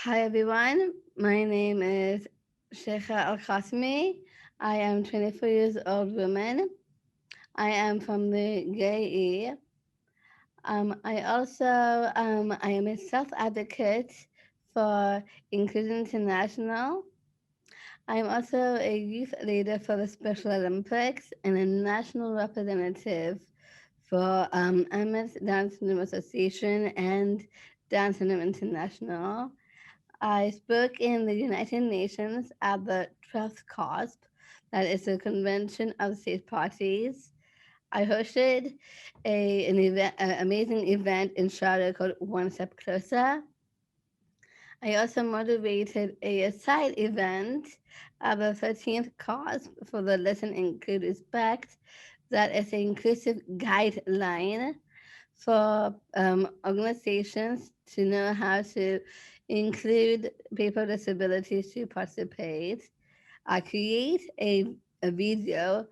Hi everyone, my name is Chaica Al Qassemi. I am 24 years old woman. I am from the UAE. I am a self-advocate for Inclusion International. I am also a youth leader for the Special Olympics and a national representative for MS Down Syndrome Association and Down Syndrome International. I spoke in the United Nations at the 12th COSP, that is the Convention of State Parties. I hosted an amazing event in Charlotte called One Step Closer. I also moderated a side event at the 13th COSP for the Listen, Include, Respect. That is an inclusive guideline for organizations to know how to include people with disabilities to participate. I create a video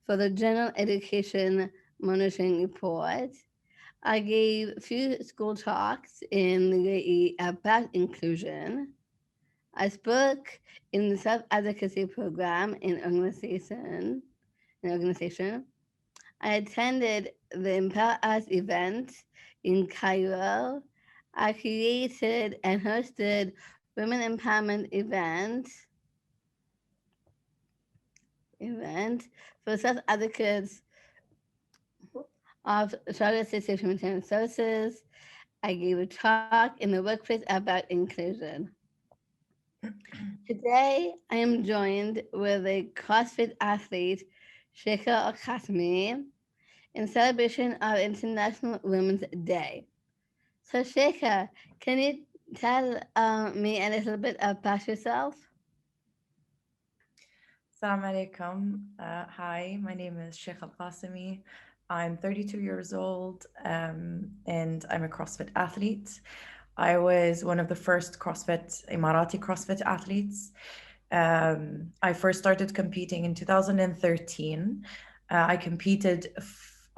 for the General Education Monitoring Report. I gave a few school talks in the UAE about inclusion. I spoke in the self-advocacy program in organization. I attended the Empower Us event in Cairo. I created and hosted women empowerment event for self advocates of Charlotte City of Humanitarian Services. I gave a talk in the workplace about inclusion. Today, I am joined with a CrossFit athlete, Sheikhah Al Qassemi, in celebration of International Women's Day. So, Sheikha, can you tell me a little bit about yourself? Assalamu alaikum. Hi, my name is Sheikha Al Qassemi. I'm 32 years old and I'm a CrossFit athlete. I was one of the first Emirati CrossFit athletes. I first started competing in 2013. I competed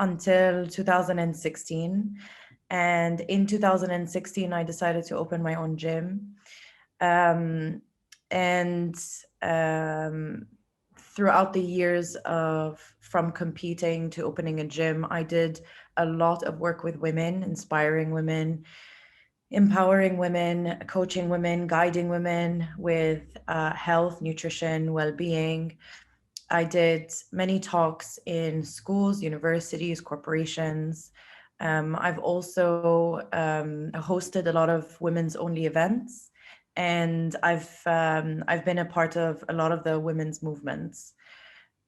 until 2016. And in 2016, I decided to open my own gym. Um, and Throughout the years of from competing to opening a gym, I did a lot of work with women, inspiring women, empowering women, coaching women, guiding women with health, nutrition, well-being. I did many talks in schools, universities, corporations. I've also hosted a lot of women's only events, and I've been a part of a lot of the women's movements.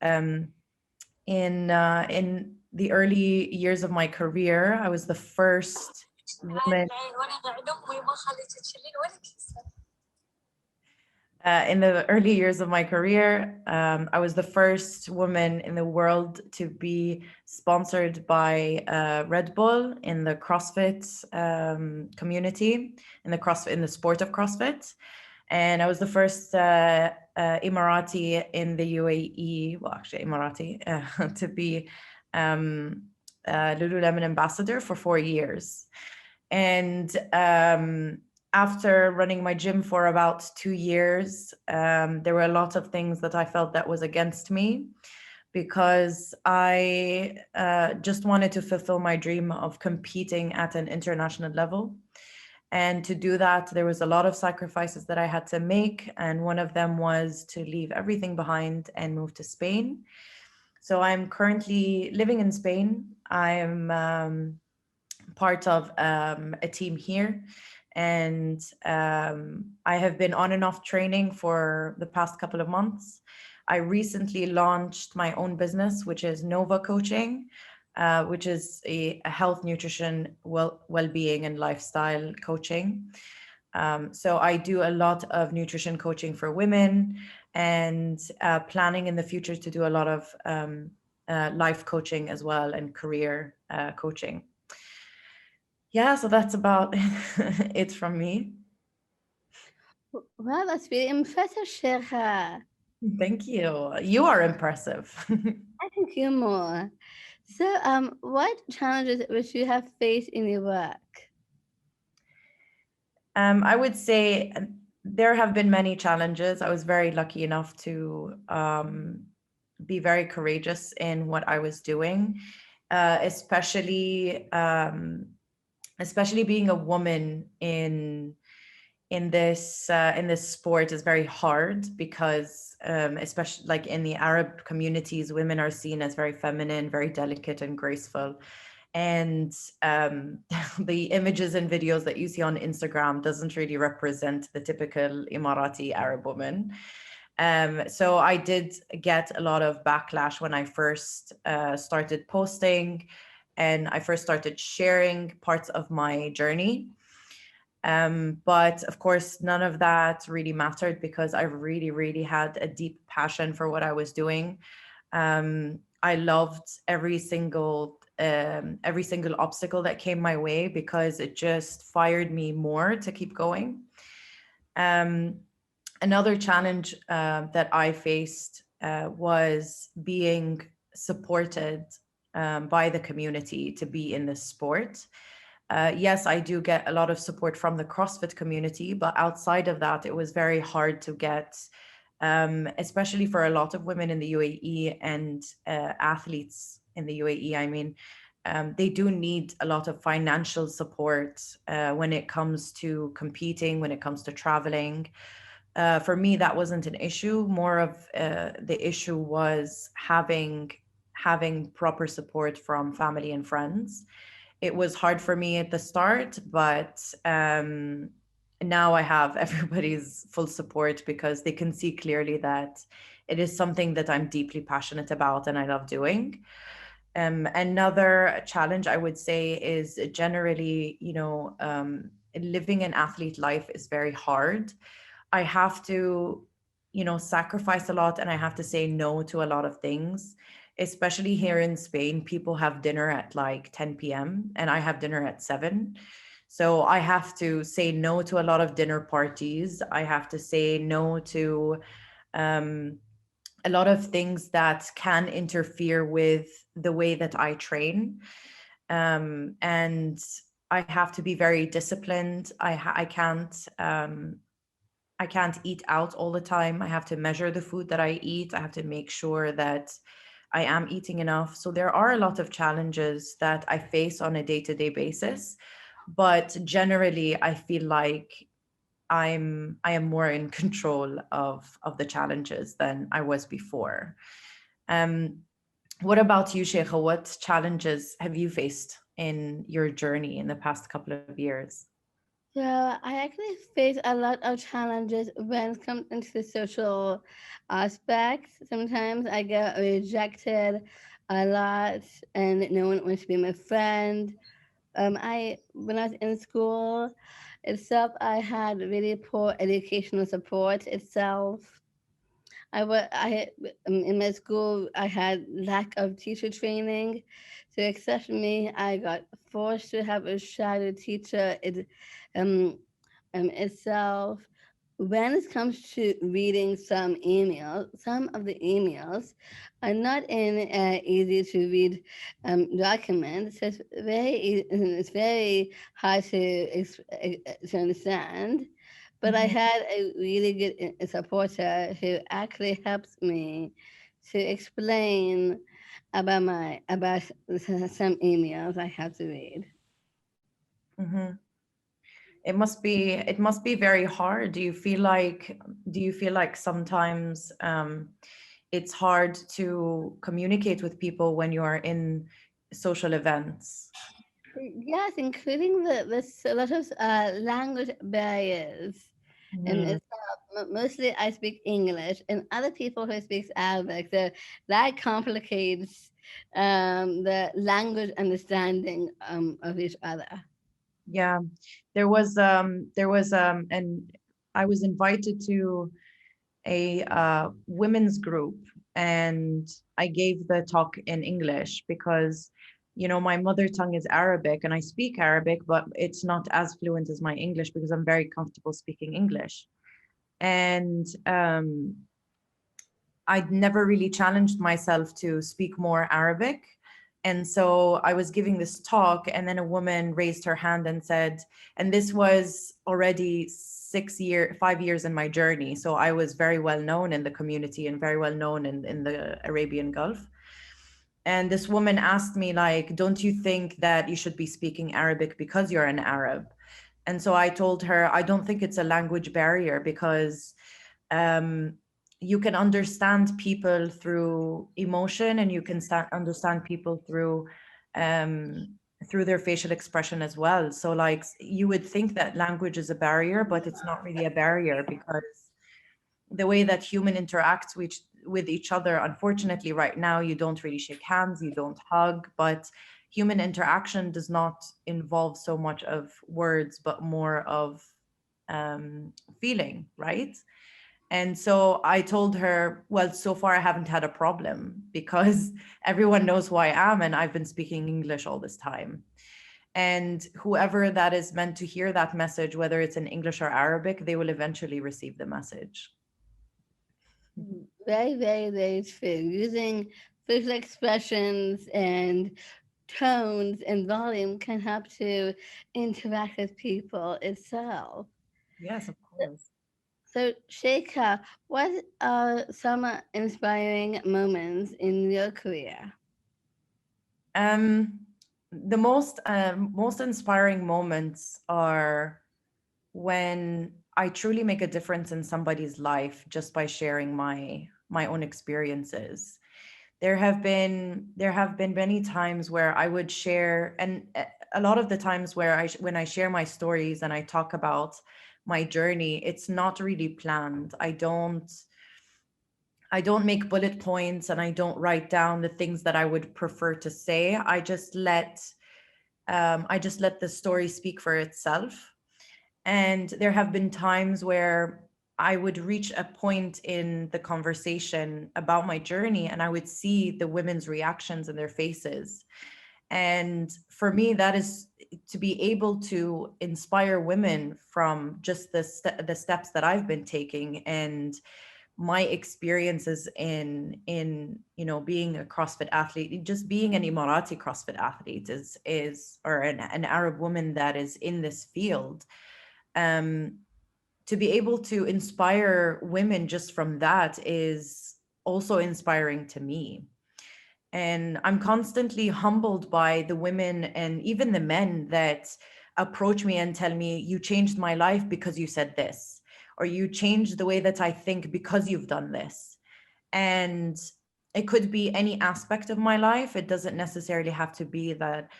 Um, in the early years of my career, I was the first woman in the early years of my career, I was the first woman in the world to be sponsored by Red Bull in the CrossFit community, in the sport of CrossFit. And I was the first Emirati in the UAE, well, actually Emirati, to be Lululemon ambassador for 4 years. And after running my gym for about 2 years, there were a lot of things that I felt that was against me because I just wanted to fulfill my dream of competing at an international level. And to do that, there was a lot of sacrifices that I had to make. And one of them was to leave everything behind and move to Spain. So I'm currently living in Spain. I'm part of a team here. And I have been on and off training for the past couple of months. I recently launched my own business, which is Nova Coaching, which is a health, nutrition, well-being, and lifestyle coaching. So I do a lot of nutrition coaching for women and planning in the future to do a lot of life coaching as well and career coaching. Yeah, so that's about it from me. Wow, that's really impressive, Sheikha. Thank you. You are impressive. Thank you more. So, what challenges which you have faced in your work? I would say there have been many challenges. I was very lucky enough to be very courageous in what I was doing, especially being a woman in this sport is very hard because especially like in the Arab communities, women are seen as very feminine, very delicate and graceful. And the images and videos that you see on Instagram doesn't really represent the typical Emirati Arab woman. So I did get a lot of backlash when I first started posting and I first started sharing parts of my journey. But of course, none of that really mattered because I really, really had a deep passion for what I was doing. I loved every single obstacle that came my way because it just fired me more to keep going. Um, Another challenge that I faced was being supported by the community to be in this sport. Yes, I do get a lot of support from the CrossFit community, but outside of that, it was very hard to get, especially for a lot of women in the UAE and athletes in the UAE. I mean, they do need a lot of financial support when it comes to competing, when it comes to traveling. For me, that wasn't an issue. More of the issue was having proper support from family and friends. It was hard for me at the start, but now I have everybody's full support because they can see clearly that it is something that I'm deeply passionate about and I love doing. Another challenge I would say is generally, living an athlete life is very hard. I have to, sacrifice a lot and I have to say no to a lot of things. Especially here in Spain, people have dinner at like 10 p.m. and I have dinner at 7. So I have to say no to a lot of dinner parties. I have to say no to um, a lot of things that can interfere with the way that I train. And I have to be very disciplined. I can't eat out all the time. I have to measure the food that I eat. I have to make sure that I am eating enough. So there are a lot of challenges that I face on a day-to-day basis. But generally, I feel like I am more in control of the challenges than I was before. Um, what about you, Sheikha? What challenges have you faced in your journey in the past couple of years? So I actually face a lot of challenges when it comes into the social aspects. Sometimes I get rejected a lot, and no one wants to be my friend. I when I was in school itself, I had really poor educational support itself. In my school, I had lack of teacher training. To accept me, I got forced to have a shadow teacher um, itself. When it comes to reading some emails, some of the emails are not in easy to read documents. So it's very hard to understand. But I Mhm, had a really good supporter who actually helps me to explain about some emails I have to read. mhm. It must be very hard. Do you feel like sometimes it's hard to communicate with people when you are in social events? Yes, including there's a lot of language barriers. Mhm. It's mostly I speak English, and other people who speak Arabic. So that complicates the language understanding of each other. Yeah, and I was invited to a women's group, and I gave the talk in English because, my mother tongue is Arabic and I speak Arabic, but it's not as fluent as my English because I'm very comfortable speaking English. And I'd never really challenged myself to speak more Arabic. And so I was giving this talk, and then a woman raised her hand and said, and this was already 5 years in my journey. So I was very well known in the community and very well known in the Arabian Gulf. And this woman asked me, like, don't you think that you should be speaking Arabic because you're an Arab? And so I told her, I don't think it's a language barrier, because you can understand people through emotion, and you can understand people through their facial expression as well. So like, you would think that language is a barrier, but it's not really a barrier, because the way that human interacts with each other, unfortunately right now, you don't really shake hands, you don't hug, but human interaction does not involve so much of words, but more of feeling, right? And so I told her, well, so far I haven't had a problem, because everyone knows who I am, and I've been speaking English all this time. And whoever that is meant to hear that message, whether it's in English or Arabic, they will eventually receive the message. Very, very, very true. Using facial expressions and tones and volume can help to interact with people itself. Yes, of course. So, Sheikha, what are some inspiring moments in your career? Um, the most inspiring moments are when I truly make a difference in somebody's life just by sharing my own experiences. There have been many times where I would share, and a lot of the times where when I share my stories and I talk about my journey, it's not really planned. I don't make bullet points, and I don't write down the things that I would prefer to say. I just let the story speak for itself. And there have been times where I would reach a point in the conversation about my journey, and I would see the women's reactions in their faces. And for me, that is to be able to inspire women from just the steps that I've been taking, and my experiences in being a CrossFit athlete, just being an Emirati CrossFit athlete, is or an Arab woman that is in this field. um to be able to inspire women just from that is also inspiring to me. And I'm constantly humbled by the women and even the men that approach me and tell me, you changed my life because you said this, or you changed the way that I think because you've done this. And it could be any aspect of my life. It doesn't necessarily have to be that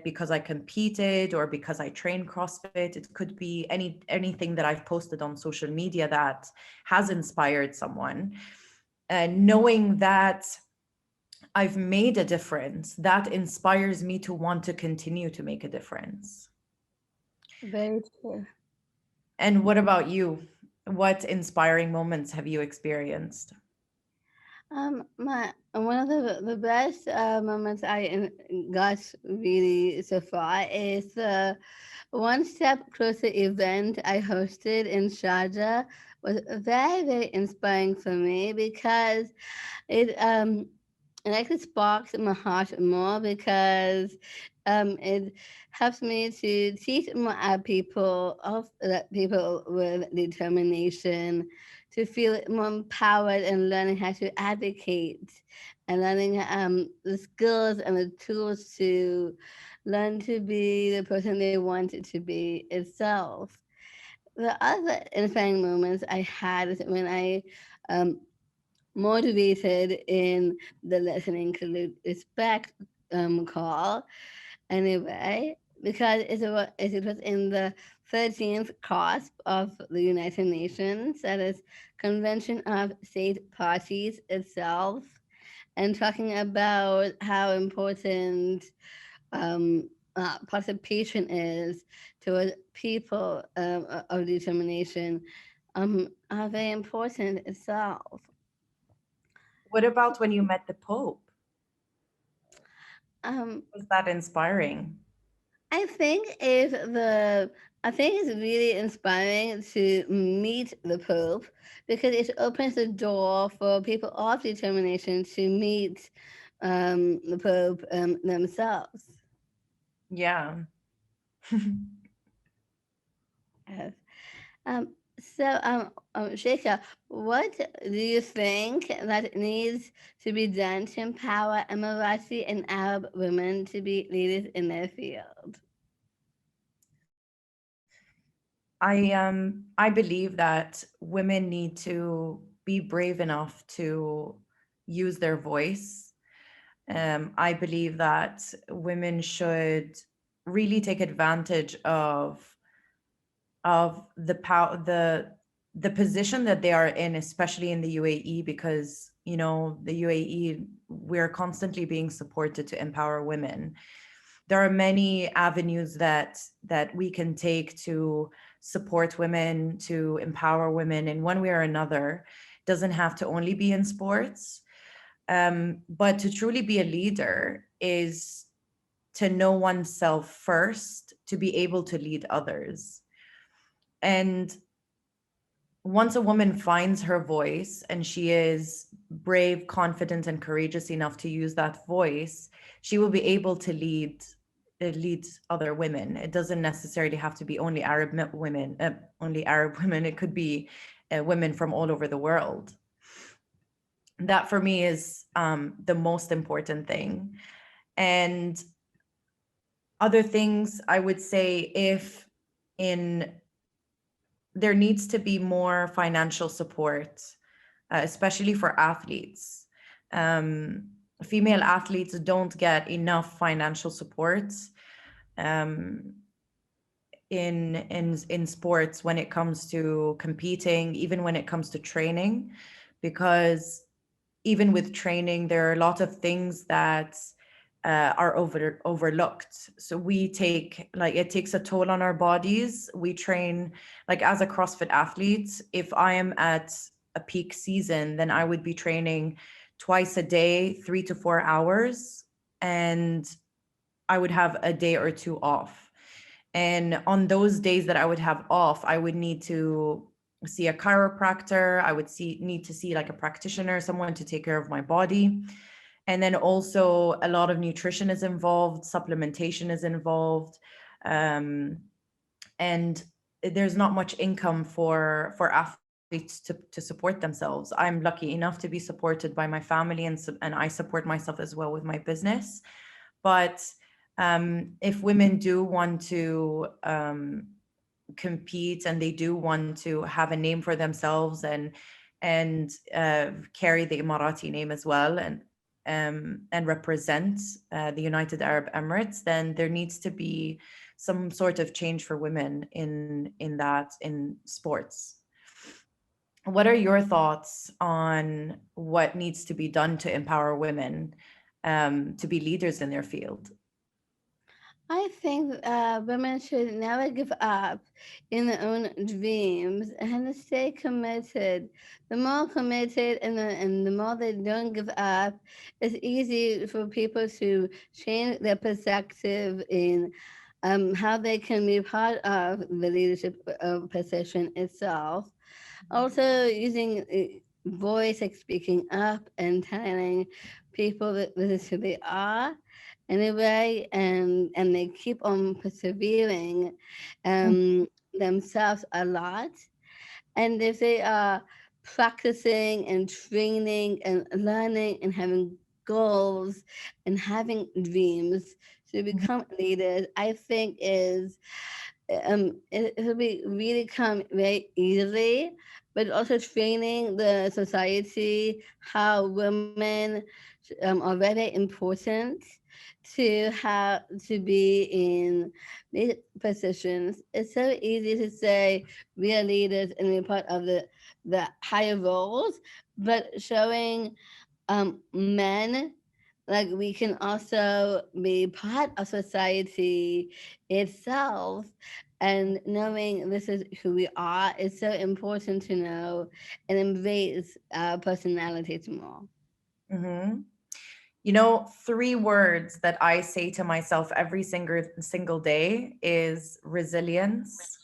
because I competed or because I train CrossFit. It could be anything that I've posted on social media that has inspired someone. And knowing that I've made a difference, that inspires me to want to continue to make a difference. Very true. And what about you? What inspiring moments have you experienced? My one of the best moments got really so far is the One Step Closer event I hosted in Sharjah was very, very inspiring for me because it it actually sparks my heart more because it helps me to teach more people with determination to feel more empowered and learning how to advocate and learning the skills and the tools to learn to be the person they want it to be itself. The other inspiring moments I had is when I um, motivated in the listening to respect call anyway, because it was in the 13th COSP of the United Nations, that is Convention of State Parties itself, and talking about how important participation is towards people of determination are very important itself. What about when you met the Pope? Um, Was that inspiring? I think it's really inspiring to meet the Pope because it opens the door for people of determination to meet the Pope themselves. Yeah. Yes. Sheikha, what do you think that needs to be done to empower Emirati and Arab women to be leaders in their field? I believe that women need to be brave enough to use their voice. I believe that women should really take advantage of the position that they are in, especially in the UAE, because you know the UAE, we're constantly being supported to empower women. There are many avenues that we can take to support women, to empower women in one way or another. It doesn't have to only be in sports, but to truly be a leader is to know oneself first, to be able to lead others. And once a woman finds her voice and she is brave, confident, and courageous enough to use that voice, she will be able to lead other women. It doesn't necessarily have to be only women, only Arab women. It could be women from all over the world. That for me is the most important thing. And other things I would say, if in there needs to be more financial support, especially for athletes. Um, Female athletes don't get enough financial support um, in sports when it comes to competing, even when it comes to training, because even with training, there are a lot of things that are overlooked. So we take, like, it takes a toll on our bodies. We train, like as a CrossFit athlete, if I am at a peak season, then I would be training twice a day, 3 to 4 hours, and I would have a day or two off. And on those days that I would have off, I would need to see a chiropractor. I would need to see like a practitioner, someone to take care of my body. And then also a lot of nutrition is involved, supplementation is involved. Um, and there's not much income for athletes to support themselves. I'm lucky enough to be supported by my family, and I support myself as well with my business. But if women do want to compete, and they do want to have a name for themselves, and carry the Emirati name as well, and represent the United Arab Emirates, then there needs to be some sort of change for women in sports. What are your thoughts on what needs to be done to empower women to be leaders in their field? I think women should never give up in their own dreams and stay committed. The more committed and the more they don't give up, it's easy for people to change their perspective in how they can be part of the leadership position itself. Also, using voice, like speaking up and telling people that this is who they are anyway, and they keep on persevering themselves a lot. And if they are practicing and training and learning and having goals and having dreams to become leaders, I think is it'll be really come very easily, but also training the society how women are very important to have to be in these positions. It's so easy to say we are leaders and we're part of the higher roles, but showing men like we can also be part of society itself, and knowing this is who we are is so important to know and embrace our personalities more. Mm-hmm. You know, three words that I say to myself every single day is resilience.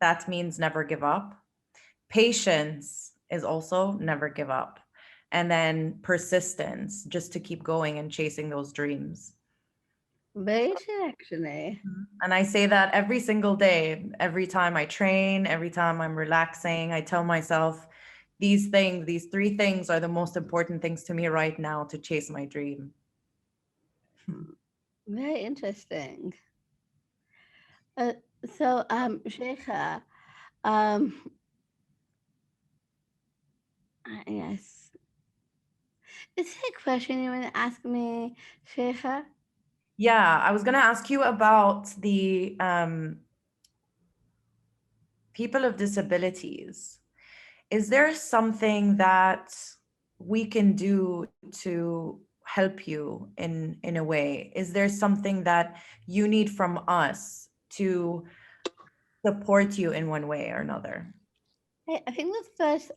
That means never give up. Patience is also never give up. and then persistence just to keep going and chasing those dreams. Very true, actually. And I say that every single day, every time I train, every time I'm relaxing, I tell myself these things, these three things are the most important things to me right now to chase my dream. Very interesting. Uh, so, Sheikha, um, yes. Is there a question you want to ask me, Sheikha? Yeah, I was going to ask you about the people of disabilities. Is there something that we can do to help you in a way? Is there something that you need from us to support you in one way or another? I think the first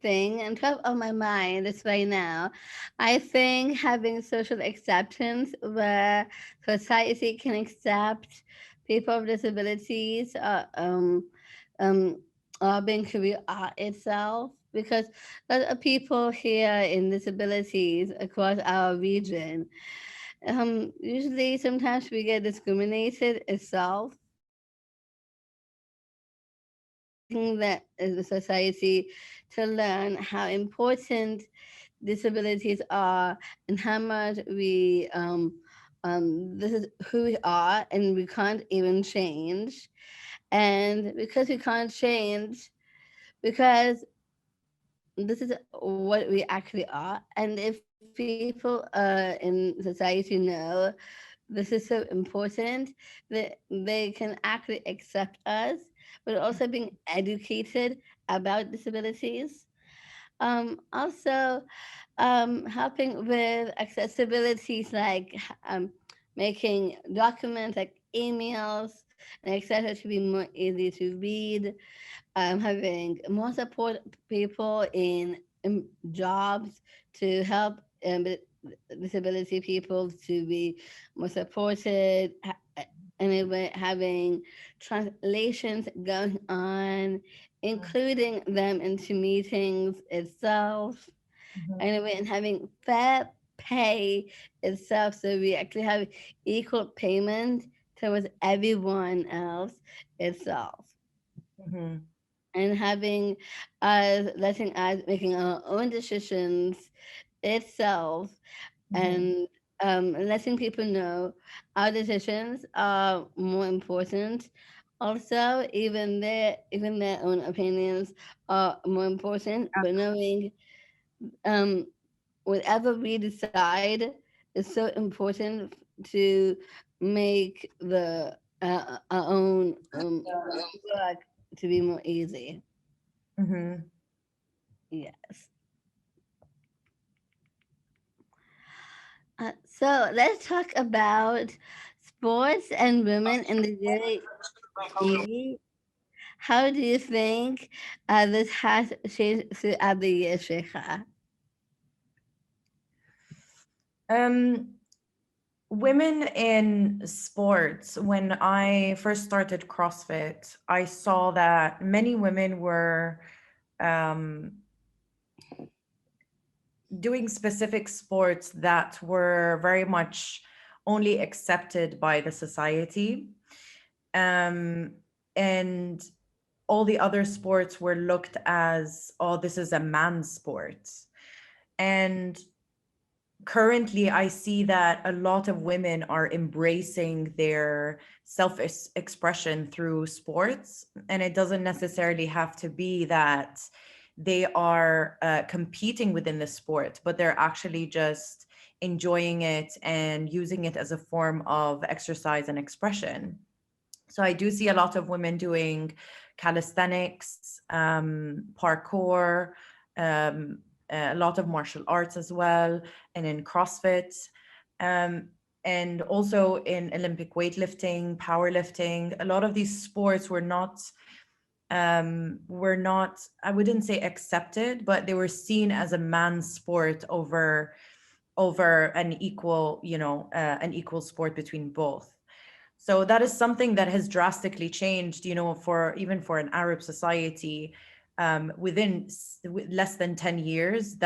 thing and top of my mind is right now, I think having social acceptance where society can accept people with disabilities um, being career art itself, because a lot of people here in disabilities across our region, usually sometimes we get discriminated itself. Think that as a society to learn how important disabilities are and how much this is who we are and we can't even change. And because we can't change, because this is what we actually are. And if people in society know this is so important, that they can actually accept us, but also being educated about disabilities. Also, helping with accessibilities like making documents like emails and etc. to be more easy to read, having more support people in jobs to help disability people to be more supported. Anyway, having translations going on, including them into meetings itself. Mhm. Anyway, and having fair pay itself, so we actually have equal payment towards everyone else itself, Mhm. and having us letting us making our own decisions itself, Mhm. and letting people know our decisions are more important. Also, even their own opinions are more important, but knowing um, whatever we decide is so important to make our own work to be more easy. Mhm. Yes. So let's talk about sports and women in the UAE. How do you think this has changed throughout the years, Sheikha? Um, Women in sports, when I first started CrossFit, I saw that many women were um, doing specific sports that were very much only accepted by the society. Um, and all the other sports were looked as, oh, this is a man's sport. And currently I see that a lot of women are embracing their self expression through sports, and it doesn't necessarily have to be that they are competing within the sport, but they're actually just enjoying it and using it as a form of exercise and expression. So I do see a lot of women doing calisthenics, parkour, um, a lot of martial arts as well, and in CrossFit, um, and also in Olympic weightlifting, powerlifting. A lot of these sports were not, I wouldn't say accepted, but they were seen as a man's sport over an equal sport between both. So that is something that has drastically changed, for even for an Arab society. within less than 10 years.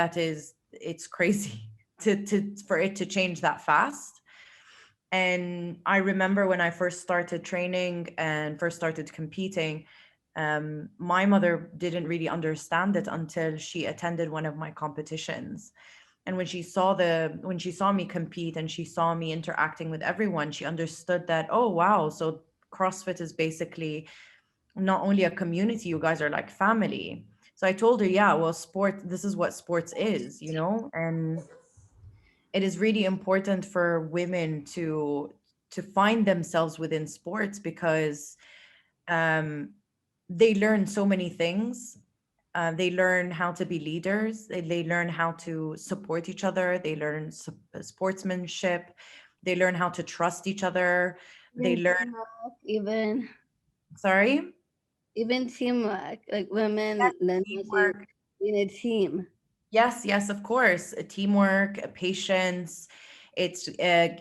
It's crazy for it to change that fast. And I remember when I first started training and first started competing, my mother didn't really understand it until she attended one of my competitions. And when she saw me compete and she saw me interacting with everyone, she understood that, oh wow, so CrossFit is basically not only a community, you guys are like family. So I told her, yeah, well, this is what sports is, and it is really important for women to find themselves within sports, because um, they learn so many things. They learn how to be leaders. They learn how to support each other. They learn sportsmanship. They learn how to trust each other. They Even learn, teamwork, even sorry? even teamwork, like Yes, women learn how to teamwork. be in a team. Yes, yes, of course. Teamwork, patience, it's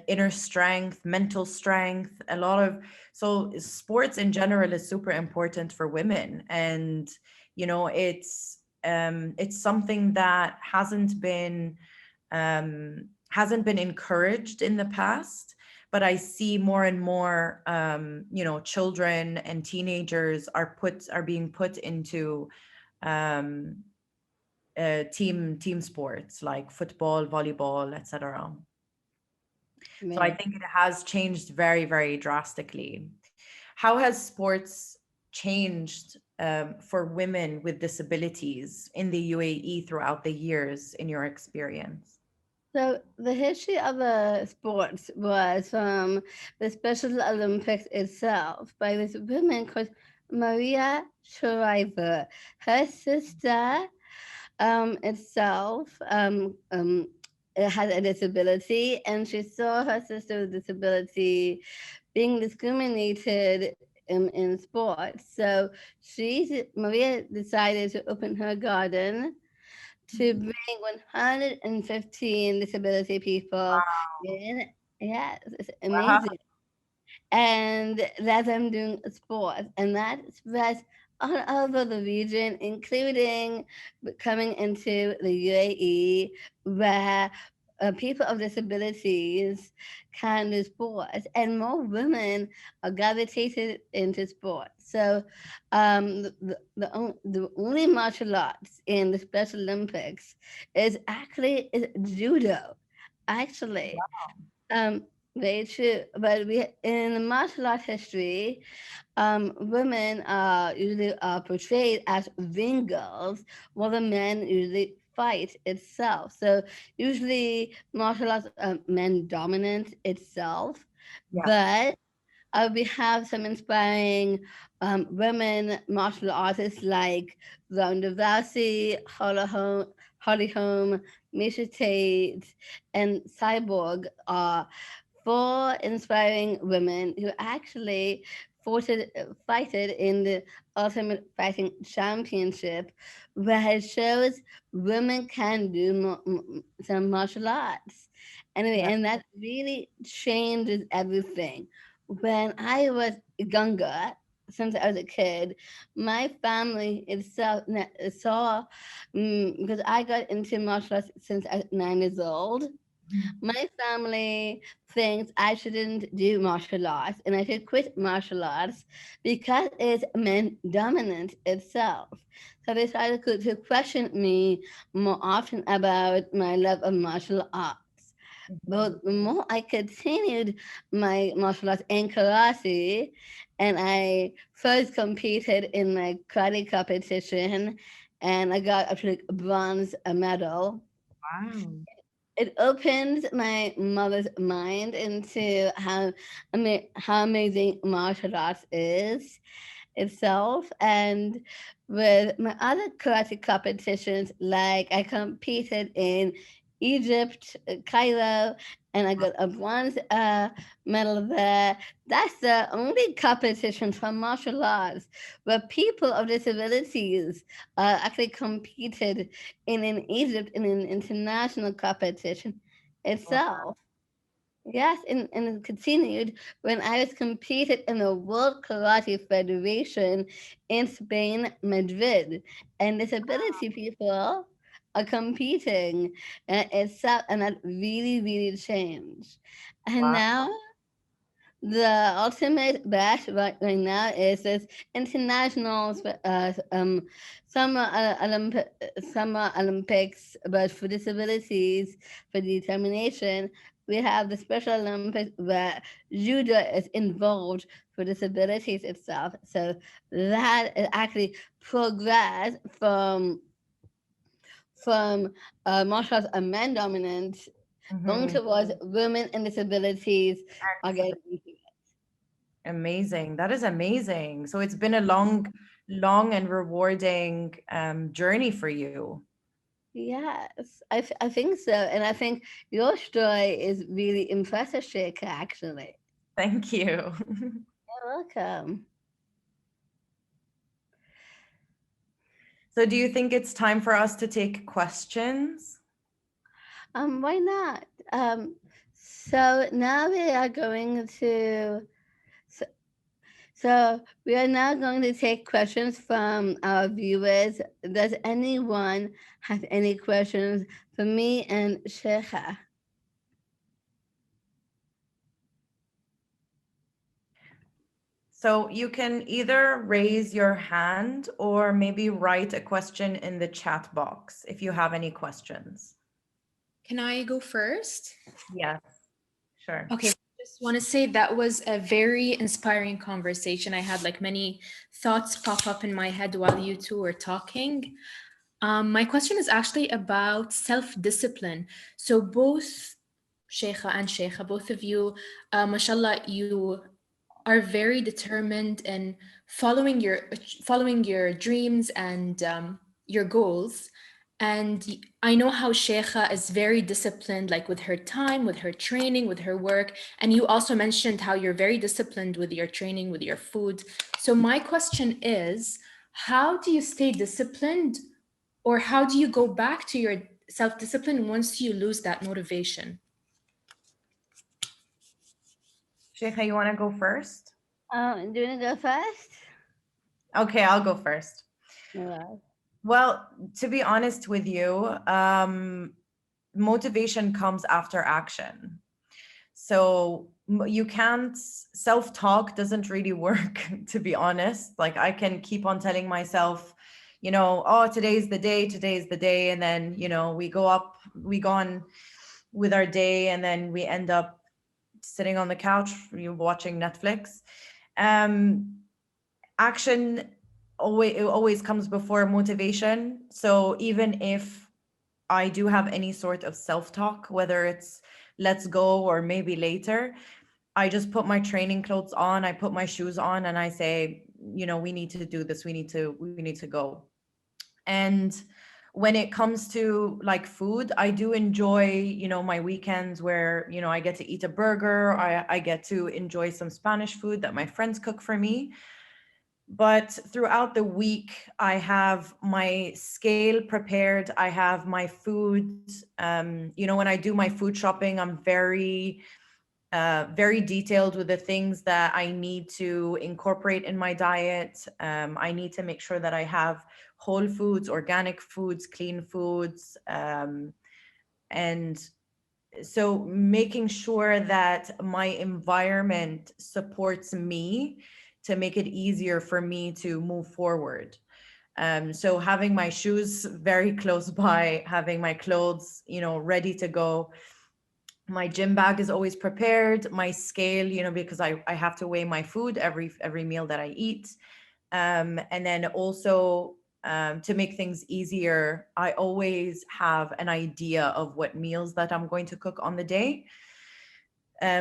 inner strength, mental strength, a lot of, so sports in general is super important for women. And, it's something that hasn't been encouraged in the past, but I see more and more, children and teenagers are being put into um, team sports like football, volleyball, etc. So I Right. think it has changed very, very drastically. How has sports changed for women with disabilities in the UAE throughout the years, in your experience? So the history of the sports was from the Special Olympics itself by this woman called Maria Shriver. Her sister itself had a disability, and she saw her sister with disability being discriminated in sports. So Maria decided to open her garden to Mhm. bring 115 disability people Wow. in. Yes, it's Wow. amazing. And let them doing sports. And that spreads all over the region, including coming into the UAE, where people of disabilities can do sports, and more women are gravitated into sports. So, the only martial arts in the Special Olympics is judo. Actually, um, very true. But we in the martial art history, women are usually portrayed as ring girls, while the men usually fight itself. So usually martial arts are men dominant itself, Yeah. but we have some inspiring women martial artists like Ronda Rousey, Holly Holm, Misha Tate, and Cyborg are four inspiring women who actually fighted in the Ultimate Fighting Championship, where it shows women can do some martial arts. Anyway, Yeah. and that really changes everything. When I was younger, since I was a kid, my family itself saw, because I got into martial arts since I was 9 years old. Mhm. My family thinks I shouldn't do martial arts and I should quit martial arts because it's men dominant itself. So they started to question me more often about my love of martial arts. Mhm. But the more I continued my martial arts in karate, and I first competed in my karate competition, and I got up to like a bronze medal. Wow. It opens my mother's mind into how amazing martial arts is itself. And with my other karate competitions, like I competed in Egypt, Cairo, and I got a bronze medal there. That's the only competition for martial arts where people of disabilities actually competed in Egypt in an international competition itself. Yes, and it continued when I was competed in the World Karate Federation in Spain, Madrid, and disability people are competing, and and that really changed. And Wow. now the ultimate bash right now is this international summer summer Olympics, but for disabilities, for determination. We have the Special Olympics where judo is involved for disabilities itself. So that is actually progress from martial arts are men dominant going Mhm. towards women and disabilities are getting into it. Amazing. That is amazing. So it's been a long and rewarding journey for you. Yes, I think so. And I think your story is really impressive, Sheikha, actually. Thank you. You're welcome. So do you think it's time for us to take questions? Why not? So now we are going to, so, so we are now going to take questions from our viewers. Does anyone have any questions for me and Sheikha? So you can either raise your hand or maybe write a question in the chat box if you have any questions. Can I go first? Yes, sure. Okay, just want to say that was a very inspiring conversation. I had like many thoughts pop up in my head while you two were talking. My question is actually about self-discipline. So both Sheikha and Sheikha, both of you, mashallah, you are very determined in following your dreams and your goals. And I know how Sheikha is very disciplined, like with her time, with her training, with her work. And you also mentioned how you're very disciplined with your training, with your food. So my question is, how do you stay disciplined, or how do you go back to your self-discipline once you lose that motivation? Sheikha, you want to go first? Do you want to go first? Okay, I'll go first. All right. Well, to be honest with you, motivation comes after action. So you can't, self-talk doesn't really work, to be honest. Like I can keep on telling myself, oh, today's the day. And then, we go on with our day, and then we end up sitting on the couch, watching Netflix. Um, Action always comes before motivation. So even if I do have any sort of self-talk, whether it's let's go or maybe later, I just put my training clothes on, I put my shoes on, and I say, we need to do this, we need to go. And when it comes to like food, I do enjoy, my weekends where, I get to eat a burger, I get to enjoy some Spanish food that my friends cook for me. But throughout the week, I have my scale prepared, I have my food. When I do my food shopping, I'm very detailed with the things that I need to incorporate in my diet. I need to make sure that I have whole foods, organic foods, clean foods. And so making sure that my environment supports me to make it easier for me to move forward. So having my shoes very close by, having my clothes, ready to go. My gym bag is always prepared, my scale, because I have to weigh my food every meal that I eat. And then also, to make things easier, I always have an idea of what meals that I'm going to cook on the day.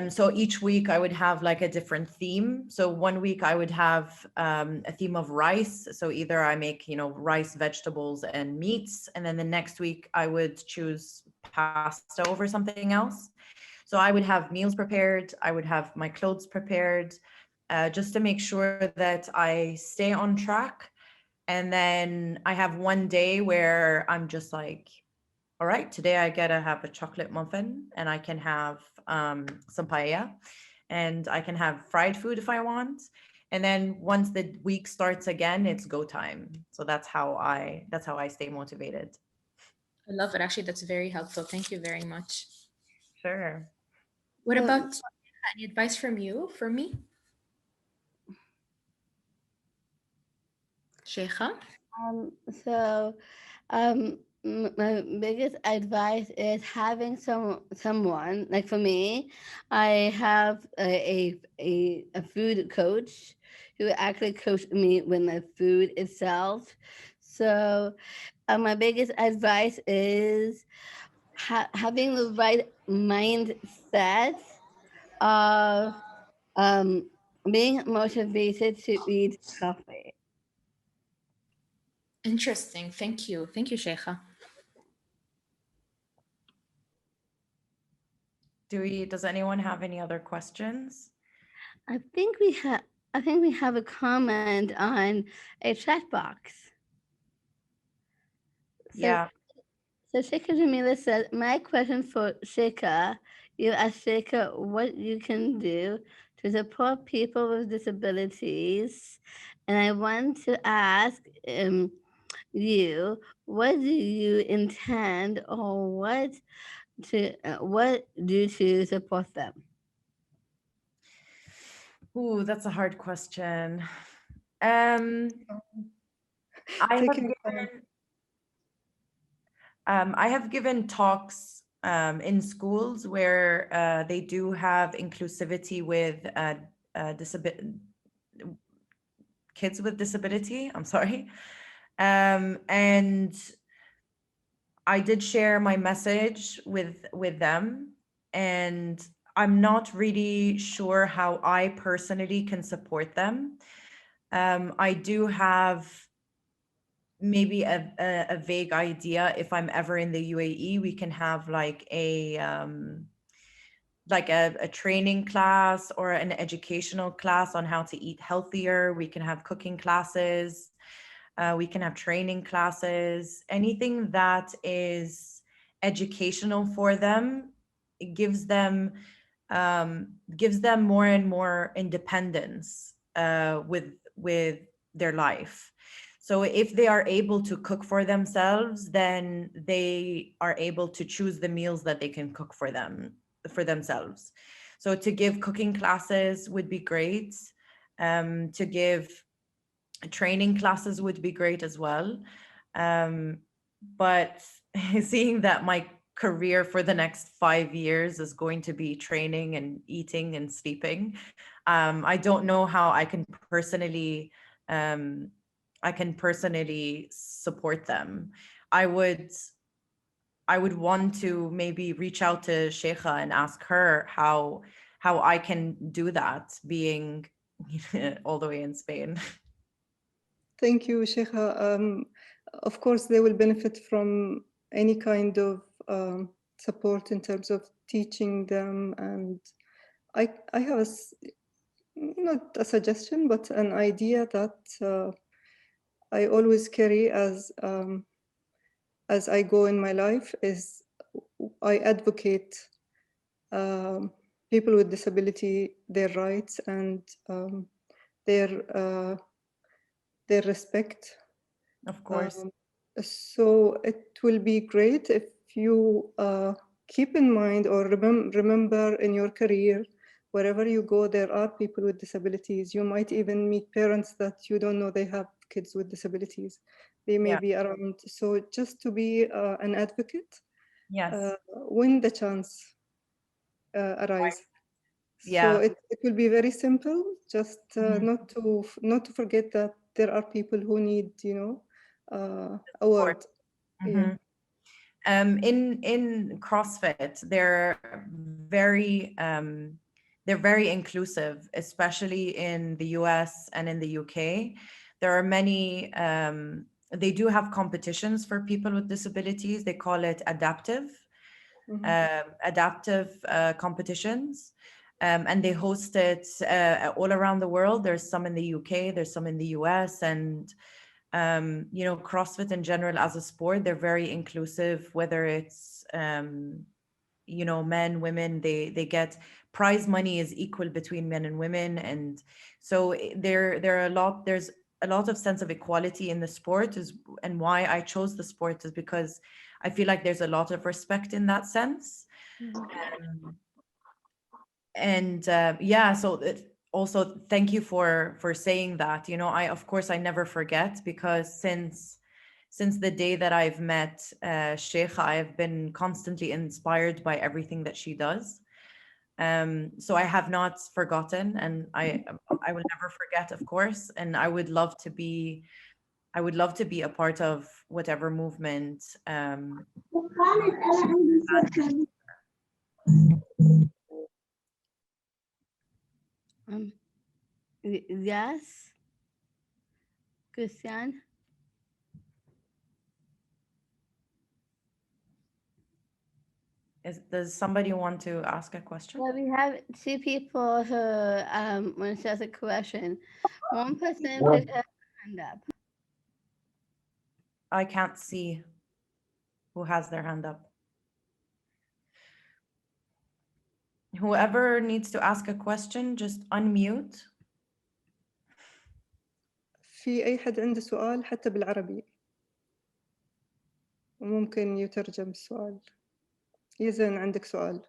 So each week I would have like a different theme. So one week I would have a theme of rice. So either I make, rice, vegetables, and meats. And then the next week I would choose pasta over something else. So I would have meals prepared. I would have my clothes prepared, just to make sure that I stay on track. And then I have one day where I'm just like, all right, today I get to have a chocolate muffin and I can have some paella and I can have fried food if I want. And then once the week starts again, it's go time. So that's how I stay motivated. I love it. Actually, that's very helpful. Thank you very much. Sure. What So, about any advice from you for me? Sheikha? so my biggest advice is having someone like for me. I have a food coach who actually coached me with my food itself. So my biggest advice is having the right mindset of um, being motivated to eat healthy. Interesting. Thank you. Thank you, Sheikha. Does anyone have any other questions? I think we have. I think we have a comment on a chat box. So, Yeah. so Sheikha Jamila said, "My question for Sheikha: You asked Sheikha what you can do to support people with disabilities, and I want to ask you, what do you intend, or what do to support them?" Ooh, that's a hard question. Um, I have Taking given I have given talks in schools where they do have inclusivity with kids with disability. I'm sorry. And I did share my message with them, and I'm not really sure how I personally can support them. I do have maybe a vague idea. If I'm ever in the UAE, we can have like a training class or an educational class on how to eat healthier. We can have cooking classes. We can have training classes. Anything that is educational for them, it gives them more and more independence with their life. So if they are able to cook for themselves, then they are able to choose the meals that they can cook for themselves. So to give cooking classes would be great. To give training classes would be great as well. But seeing that my career for the next 5 years is going to be training and eating and sleeping, I don't know how um, I can personally support them. I would I would want to maybe reach out to Sheikha and ask her how I can do that, being all the way in Spain. Thank you, Sheikha. Of course, they will benefit from any kind of support in terms of teaching them. And I have not a suggestion, but an idea that I always carry as I go in my life is I advocate people with disability, their rights and their respect. Of course. So it will be great if you keep in mind or remember in your career, wherever you go, there are people with disabilities. You might even meet parents that you don't know they have kids with disabilities. They may Yeah. be around. So just to be an advocate Yes. when the chance arise. So Yeah. it will be very simple. Just not to forget that there are people who need a Support. word. Yeah. Mhm. In CrossFit, they're very inclusive, especially in the US and in the UK. There are many. They do have competitions for people with disabilities. They call it adaptive competitions. And they host it all around the world. There's some in the UK, there's some in the US, and you know, CrossFit in general as a sport, they're very inclusive, whether it's, you know, men, women, they get prize money is equal between men and women. And so there's a lot of sense of equality in the sport and why I chose the sport is because I feel like there's a lot of respect in that sense. Yeah, so also thank you for saying that. You know, of course I never forget, because since the day that I've met Sheikha, I've been constantly inspired by everything that she does. So I have not forgotten, and I will never forget, of course. And I would love to be a part of whatever movement. Yes, Christian. Does somebody want to ask a question? Well, we have two people who want to ask a question. One person put her hand up. I can't see who has their hand up. Whoever needs to ask a question, just unmute. في أي حد عنده سؤال حتى بالعربي وممكن يترجم السؤال. يزن عندك سؤال؟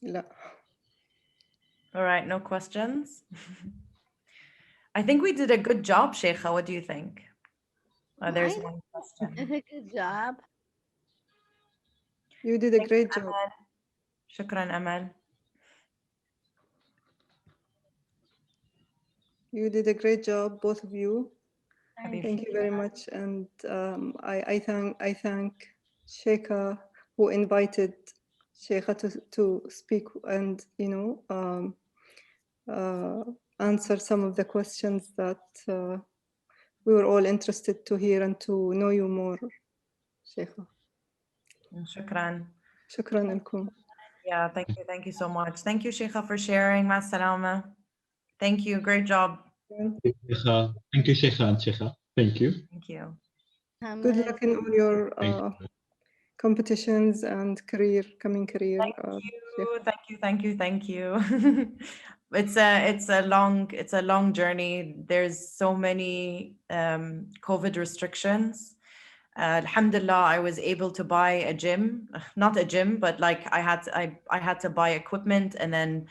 لا. All right, no questions. I think we did a good job, Sheikha. What do you think? There's one question. Did a good job. You did a great job. Shukran, Amal. You did a great job, both of you. Habibti. Thank you very much. And I thank Shaikha, who invited Shaikha to speak and, you know, answer some of the questions that we were all interested to hear and to know you more, Shaikha. Shukran. Shukran لكم. Yeah, thank you so much. Thank you, Sheikha, for sharing. Ma salama. Thank you. Great job. Thank you, Sheikha and Sheikha. Thank you. Thank you. Good luck in all your competitions and coming career. Thank you. It's a long journey. There's so many COVID restrictions. Alhamdulillah, I was able to buy a gym, not a gym, but like I had to buy equipment and then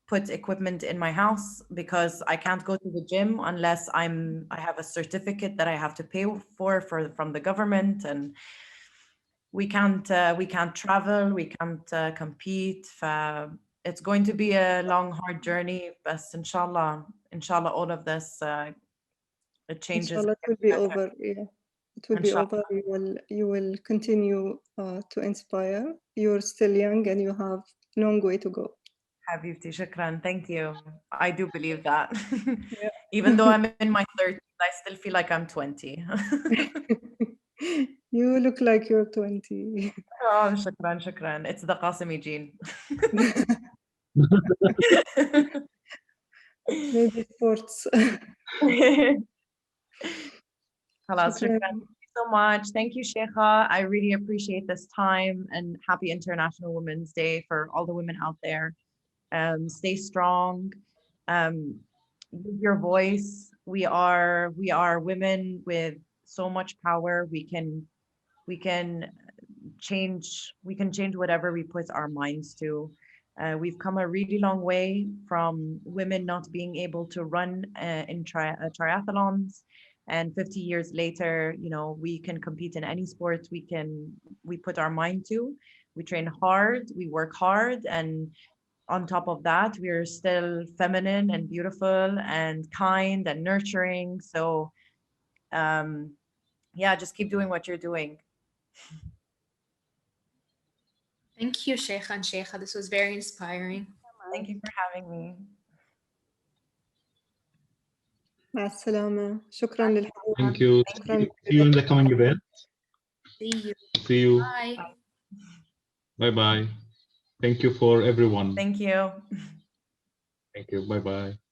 put equipment in my house, because I can't go to the gym unless I have a certificate that I have to pay for from the government, and we can't travel, we can't compete. It's going to be a long, hard journey, but inshallah, all of this it changes. Inshallah, it will be over. Yeah, it will be over. You will continue to inspire. You're still young and you have a long way to go. Habibti, shukran. Thank you. I do believe that. Yeah. Even though I'm in my 30s, I still feel like I'm 20. You look like you're 20. Oh, shukran. It's the Qasimi gene. Maybe sports. Khalas, shukran. Thank you so much. Thank you, Sheikha. I really appreciate this time, and happy International Women's Day for all the women out there. Stay strong. Use your voice. We are women with so much power. We can change whatever we put our minds to. We've come a really long way from women not being able to run in triathlons, and 50 years later, you know, we can compete in any sport we put our mind to. We train hard, we work hard, and on top of that, we're still feminine and beautiful and kind and nurturing. So yeah, just keep doing what you're doing. Thank you, Sheikha and Shaikha. This was very inspiring. Thank you for having me. مع السلامة. شكرا للحضور. Thank you. See you in the coming event. See you. Bye. Bye. Bye. Thank you for everyone. Thank you. Thank you. Bye-bye.